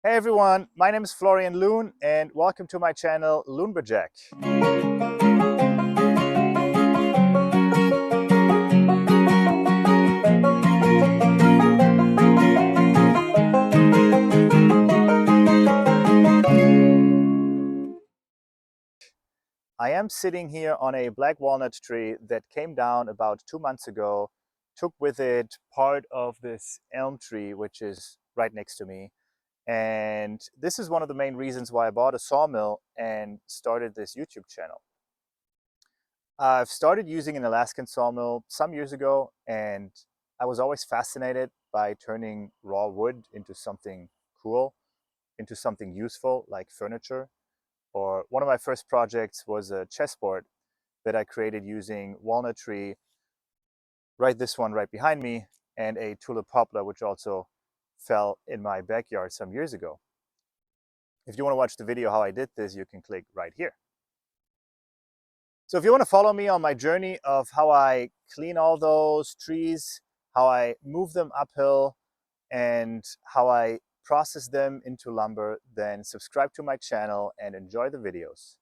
Hey everyone, my name is Florian Luhn and welcome to my channel Luhnberjack. I am sitting here on a black walnut tree that came down about 2 months ago, took with it part of this elm tree which is right next to me. And this is one of the main reasons why I bought a sawmill and started this YouTube channel. I've started using an Alaskan sawmill some years ago, and I was always fascinated by turning raw wood into something cool, into something useful like furniture. Or one of my first projects was a chessboard that I created using walnut tree, right this one right behind me, and a tulip poplar which also fell in my backyard some years ago. If you want to watch the video how I did this, you can click right here. So if you want to follow me on my journey of how I clean all those trees, how I move them uphill, and how I process them into lumber, then subscribe to my channel and enjoy the videos.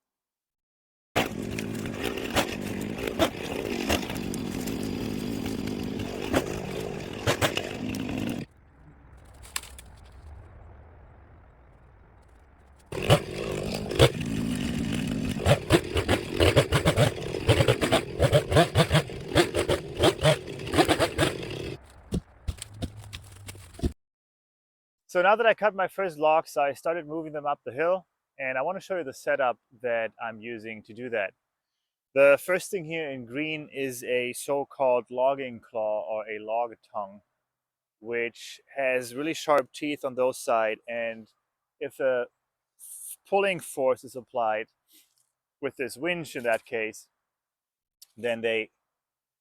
So now that I cut my first logs, I started moving them up the hill, and I want to show you the setup that I'm using to do that. The first thing here in green is a so-called logging claw or a log tongue, which has really sharp teeth on those sides, and if a pulling force is applied with this winch in that case, then they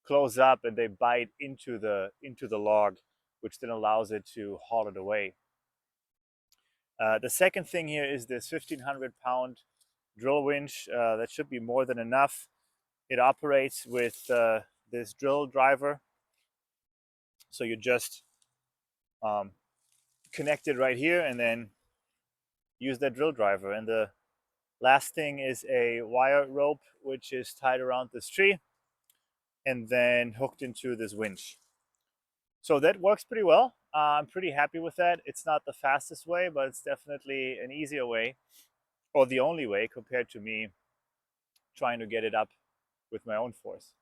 close up and they bite into the log, which then allows it to haul it away. The second thing here is this 1,500-pound drill winch. That should be more than enough. It operates with this drill driver, so you just connect it right here and then use that drill driver. And the last thing is a wire rope which is tied around this tree and then hooked into this winch. So that works pretty well. I'm pretty happy with that. It's not the fastest way, but it's definitely an easier way, or the only way compared to me trying to get it up with my own force.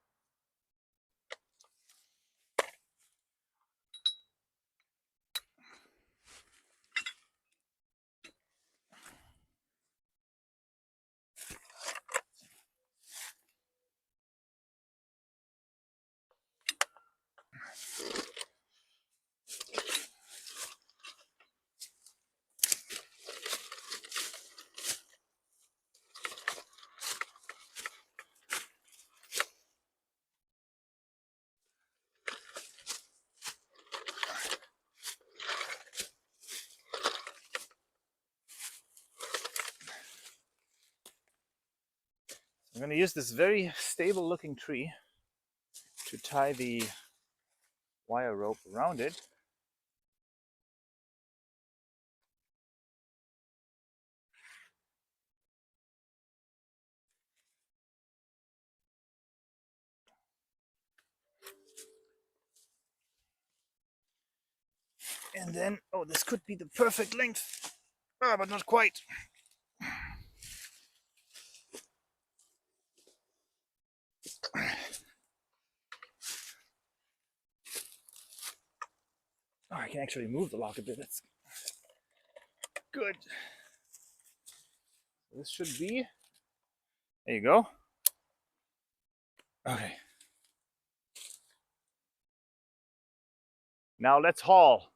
I'm going to use this very stable looking tree to tie the wire rope around it. And then, oh, this could be the perfect length, but not quite. Oh, I can actually move the log a bit. That's good. This should be. There you go. Okay. Now let's haul.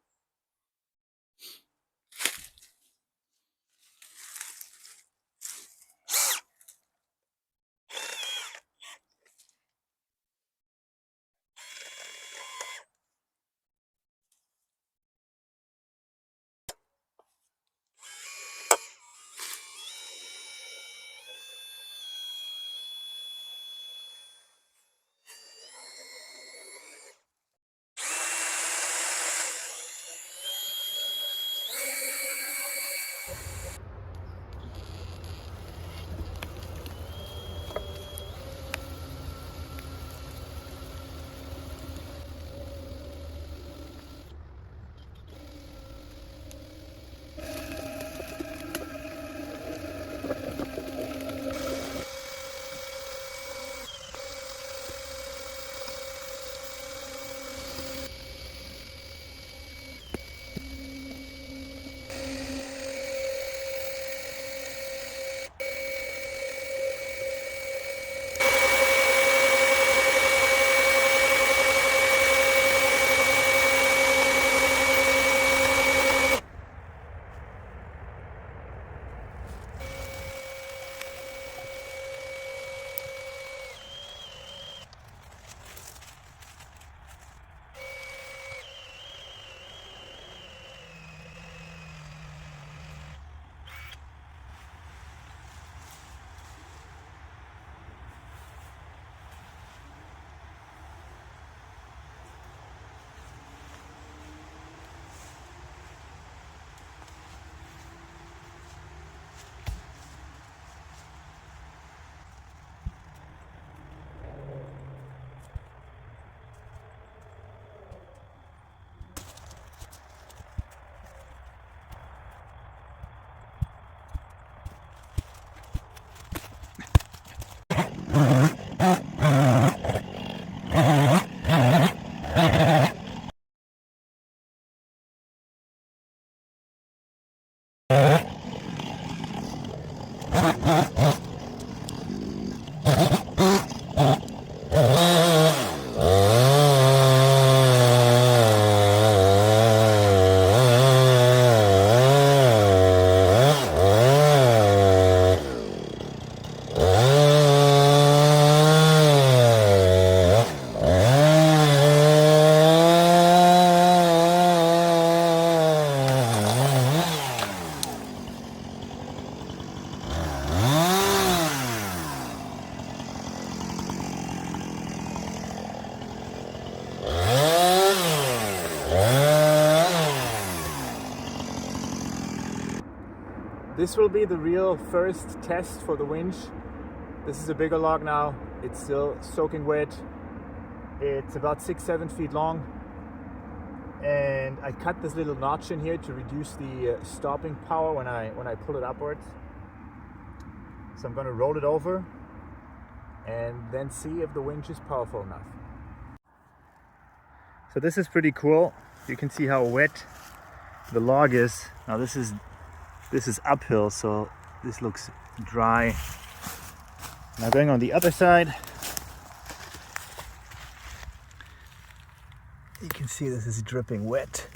This will be the real first test for the winch. This is a bigger log now. It's still soaking wet. It's about 6-7 feet long. And I cut this little notch in here to reduce the stopping power when I pull it upwards. So I'm gonna roll it over and then see if the winch is powerful enough. So this is pretty cool. You can see how wet the log is. Now this is uphill, so this looks dry. Now going on the other side, you can see this is dripping wet.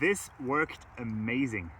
This worked amazing.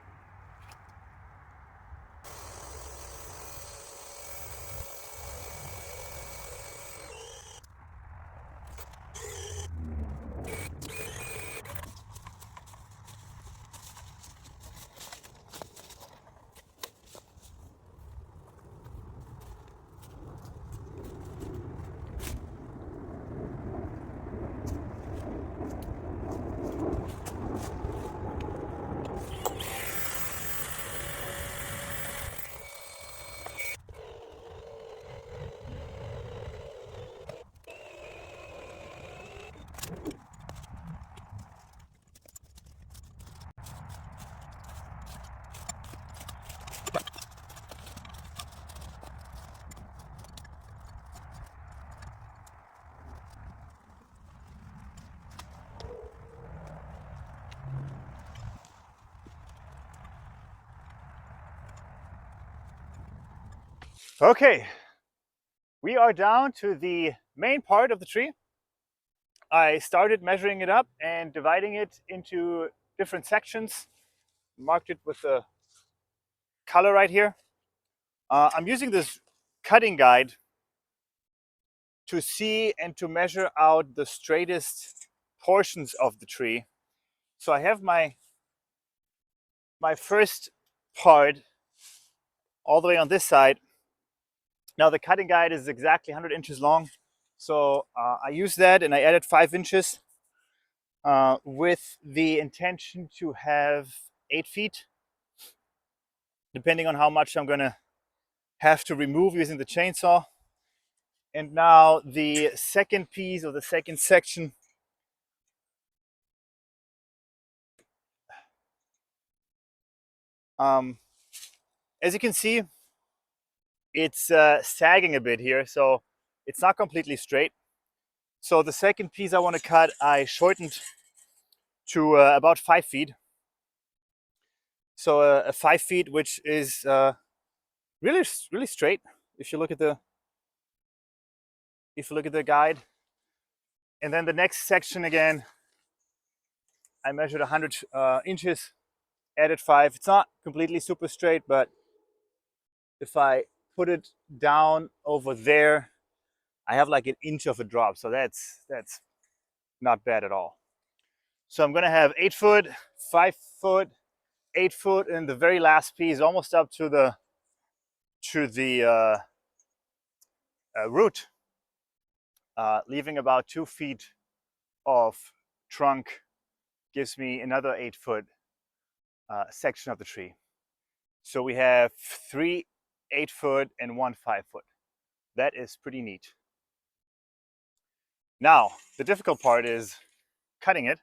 Okay, we are down to the main part of the tree. I started measuring it up and dividing it into different sections. Marked it with a color right here. I'm using this cutting guide to see and to measure out the straightest portions of the tree. So I have my first part all the way on this side. Now the cutting guide is exactly 100 inches long. So I used that and I added 5 inches with the intention to have 8 feet, depending on how much I'm gonna have to remove using the chainsaw. And now the second piece or the second section as you can see, it's sagging a bit here, so it's not completely straight. So the second piece I want to cut, I shortened to about 5 feet. So a 5 feet, which is really straight. If you look at the guide, and then the next section again, I measured 100 inches, added 5. It's not completely super straight, but if I put it down over there, I have like an inch of a drop, so that's not bad at all. So I'm gonna have 8 foot, 5 foot, 8 foot, and the very last piece, almost up to the root, leaving about 2 feet of trunk, gives me another 8 foot section of the tree. So we have 3 8 foot and 1 5 foot. That is pretty neat. Now, the difficult part is cutting it.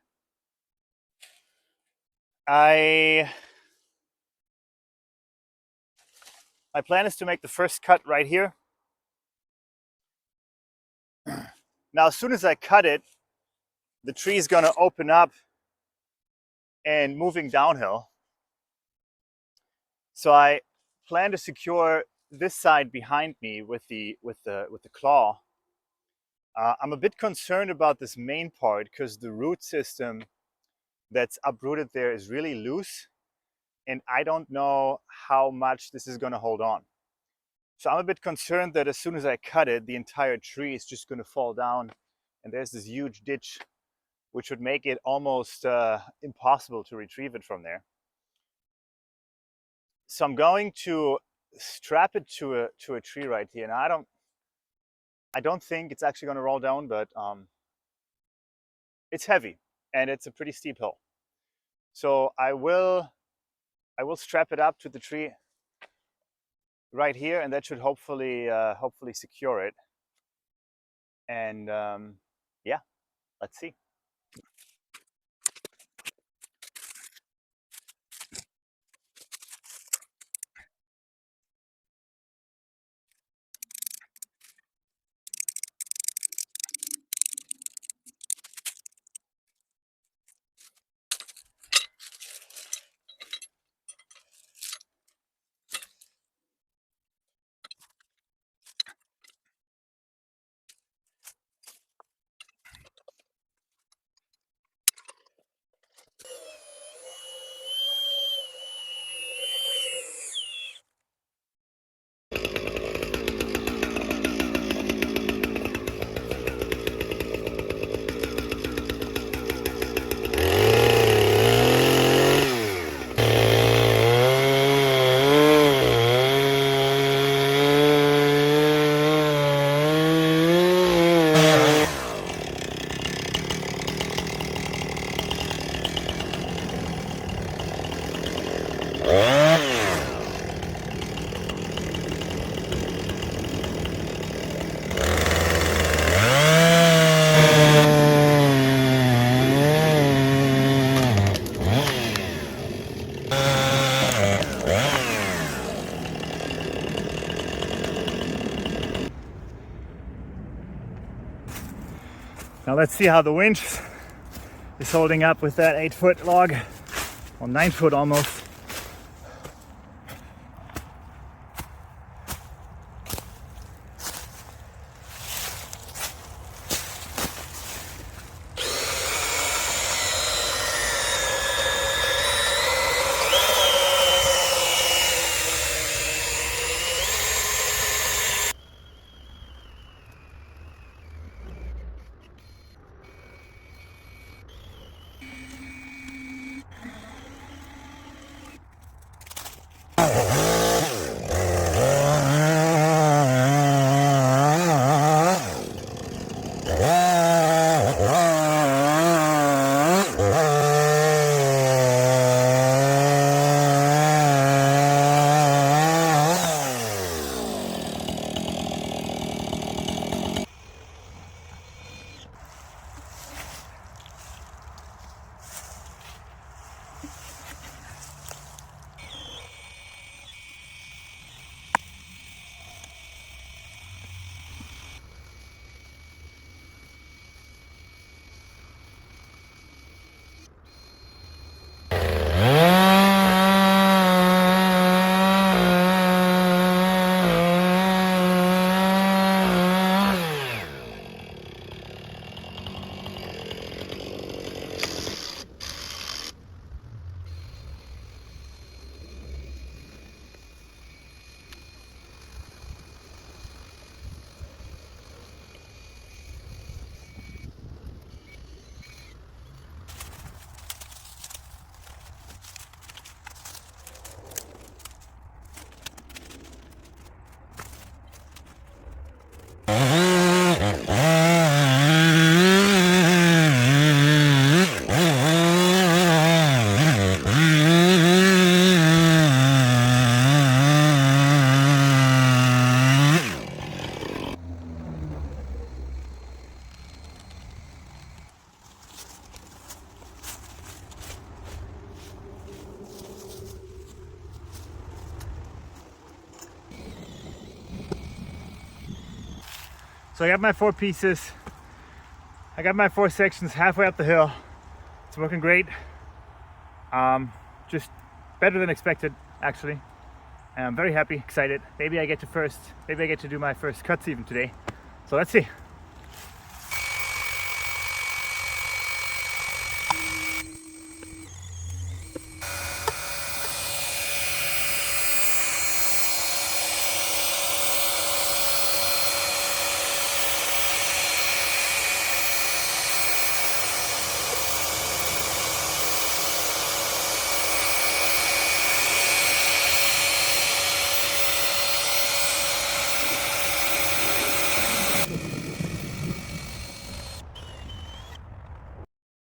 My plan is to make the first cut right here. Now, as soon as I cut it, the tree is going to open up and moving downhill. So I plan to secure this side behind me with the claw. I'm a bit concerned about this main part because the root system that's uprooted there is really loose, and I don't know how much this is going to hold on. So I'm a bit concerned that as soon as I cut it, the entire tree is just going to fall down, and there's this huge ditch, which would make it almost impossible to retrieve it from there. So I'm going to strap it to a tree right here, and I don't think it's actually going to roll down, but it's heavy and it's a pretty steep hill. So I will strap it up to the tree right here, and that should hopefully secure it. And yeah, let's see. Now let's see how the winch is holding up with that 8 foot log, or 9 foot almost. So I got my 4 pieces. I got my 4 sections halfway up the hill. It's working great. Just better than expected, actually. And I'm very happy, excited. Maybe I get to do my first cuts even today. So let's see.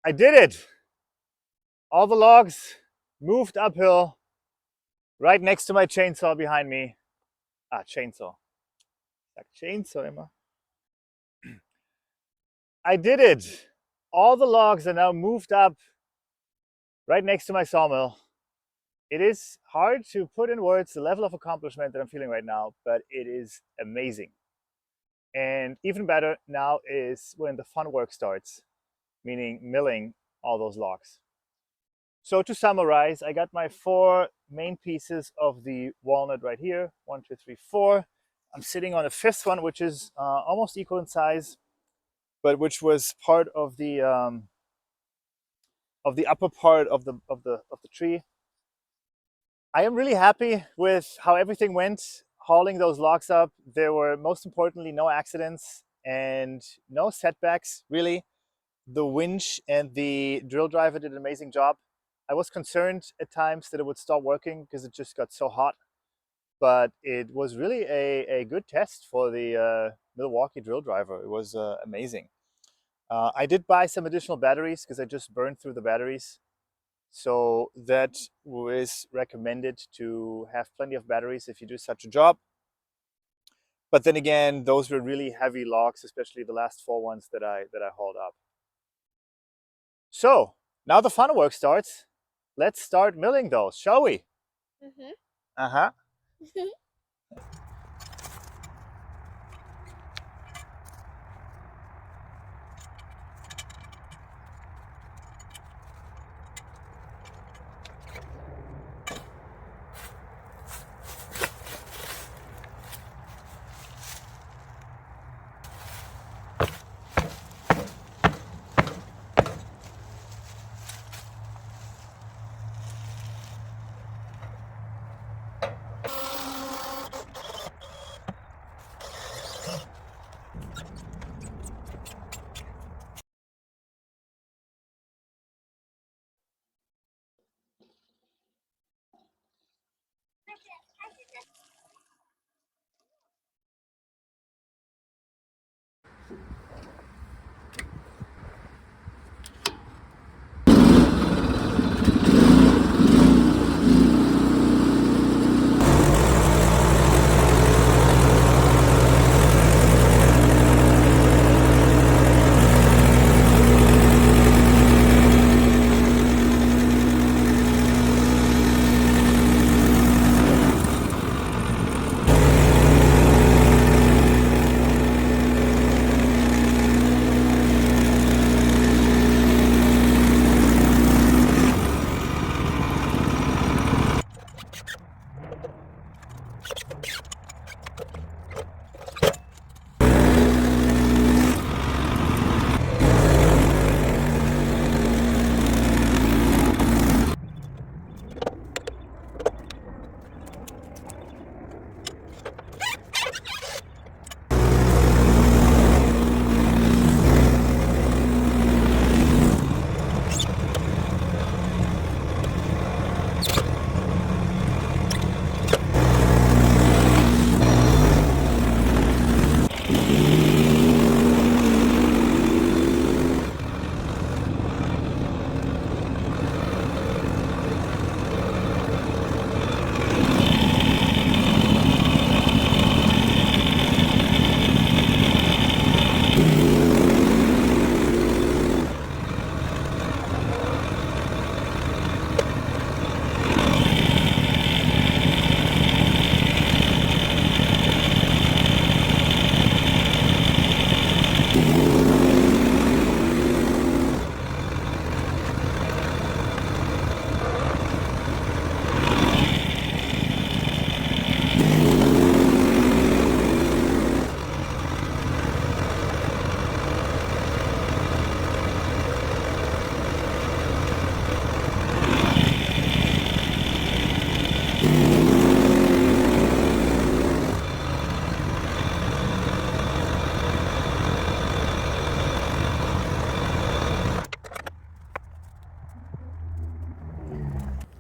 I did it! All the logs moved uphill right next to my chainsaw behind me. Chainsaw. Like chainsaw, Emma. I did it! All the logs are now moved up right next to my sawmill. It is hard to put in words the level of accomplishment that I'm feeling right now, but it is amazing. And even better now is when the fun work starts, meaning milling all those logs. So to summarize, I got my 4 main pieces of the walnut right here. 1, 2, 3, 4. I'm sitting on a 5th one, which is almost equal in size, but which was part of the upper part of the tree. I am really happy with how everything went, hauling those logs up. There were, most importantly, no accidents and no setbacks, really. The winch and the drill driver did an amazing job. I was concerned at times that it would stop working because it just got so hot, but it was really a good test for the Milwaukee drill driver. It was amazing. I did buy some additional batteries because I just burned through the batteries. So that is recommended to have plenty of batteries if you do such a job. But then again, those were really heavy logs, especially the last 4 ones that I hauled up. So now the fun work starts. Let's start milling those, shall we? Mm-hmm. Uh-huh.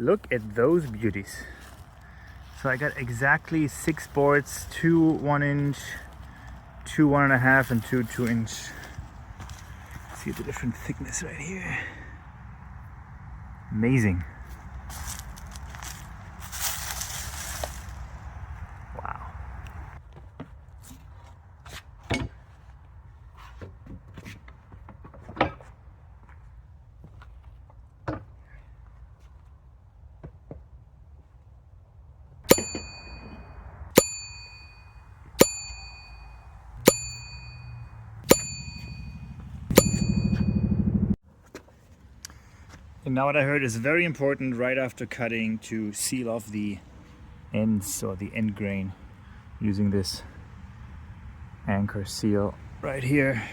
Look at those beauties. So I got exactly 6 boards, 2 1-inch, 2 1.5, and 2 2-inch. See the different thickness right here. Amazing. Wow. And now what I heard is very important right after cutting to seal off the ends or the end grain using this Anchorseal right here.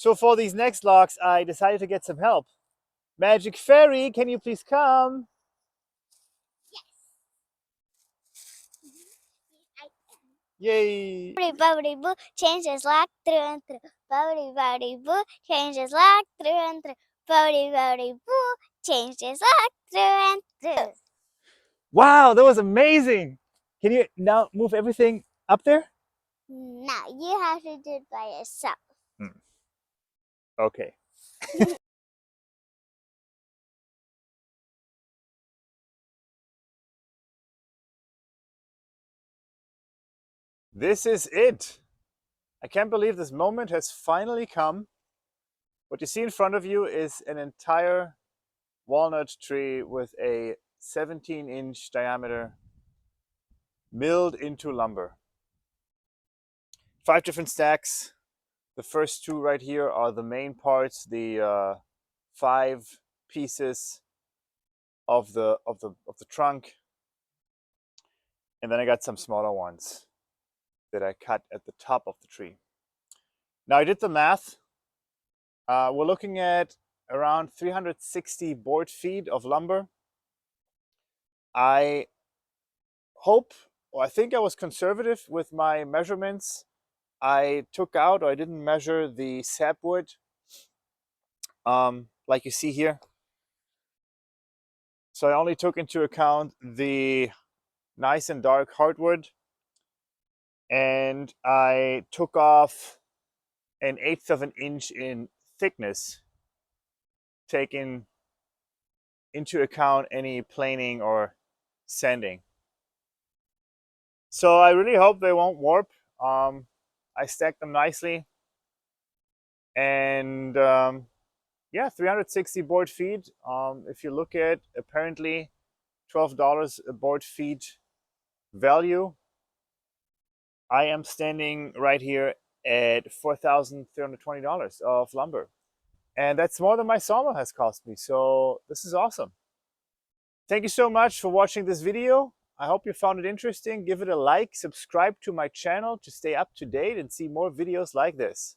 So for these next logs, I decided to get some help. Magic Fairy, can you please come? Yay! Bubbly boo changes like through and through. Bubbly boo changes like through and through. Bubbly boo changes like through and through. Wow, that was amazing! Can you now move everything up there? Now you have to do it by yourself. Okay. This is it. I can't believe this moment has finally come. What you see in front of you is an entire walnut tree with a 17-inch diameter milled into lumber. 5 different stacks. The first 2 right here are the main parts, the 5 pieces of the trunk, and then I got some smaller ones that I cut at the top of the tree. Now I did the math. We're looking at around 360 board feet of lumber. I hope, or I think I was conservative with my measurements. I took out, or I didn't measure the sapwood, like you see here. So I only took into account the nice and dark hardwood, and I took off 1/8 of an inch in thickness, taking into account any planing or sanding. So I really hope they won't warp. I stacked them nicely, and yeah, 360 board feet. If you look at apparently $12 a board feet value, I am standing right here at $4,320 of lumber. And that's more than my sawmill has cost me. So this is awesome. Thank you so much for watching this video. I hope you found it interesting. Give it a like, subscribe to my channel to stay up to date and see more videos like this.